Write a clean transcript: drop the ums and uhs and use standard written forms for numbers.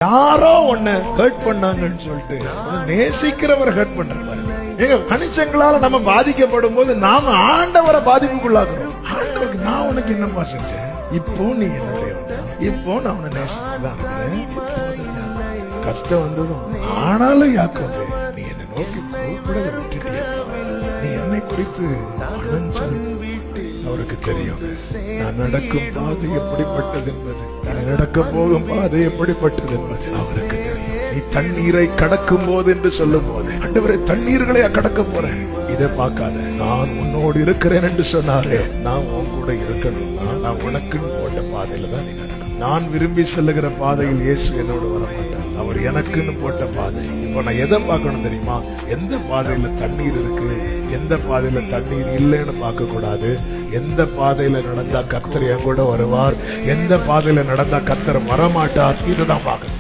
யாரோ ஒண்ணு ஹர்ட் பண்ணாங்கன்னு சொல்லிட்டு நேசிக்கிறவர் ஹர்ட் பண்றாரு. எங்க கணிச்சங்களால நம்ம பாதிக்கப்படும் போது நாம ஆண்டவரை பாதிப்புக்குள்ளாக்குறோம். ஆண்டவருக்கு நான் உனக்கு என்னப்பா செஞ்சேன், இப்போ நீ என்ன செய்யணும், இப்போ நான் உன்னை நேசிச்சுதான் இருக்கிறேன். கஷ்டம் வந்ததும் ஆனாலும் யாக்கோபே நீ என்னை நோக்கி கூப்பிடதை விட்டுட்டியா, நீ என்னை குறித்து மனம் செலுத்து. அவருக்கு தெரியும் நான் நடக்கும் பாதை எப்படிப்பட்டது என்பது, நான் நடக்க போகும் பாதை எப்படிப்பட்டது என்பது அவருக்கு தெரியும். நீ தண்ணீரை கடக்கும் போது என்று சொல்லும் போது ஆண்டவரே தண்ணீர்களை கடக்க போறேன், இதை பார்க்காத, நான் உன்னோடு இருக்கிறேன் என்று சொன்னாரே, நான் உன் கூட இருக்கணும். நான் உனக்குன்னு போட்ட பாதையில தான் நீ நடக்கணும். நான் விரும்பி செல்லுகிற பாதையில் இயேசு என்னோடு வர மாட்டார், அவர் எனக்குன்னு போட்ட பாதை. இப்போ நான் எதை பார்க்கணும் தெரியுமா, எந்த பாதையில தண்ணீர் இருக்கு, எந்த பாதையில தண்ணீர் இல்லைன்னு பார்க்க கூடாது. எந்த பாதையில நடந்தா கர்த்தர் என் கூட வருவார், எந்த பாதையில நடந்தா கர்த்தர் வரமாட்டார், இதுதான் பார்க்கணும்.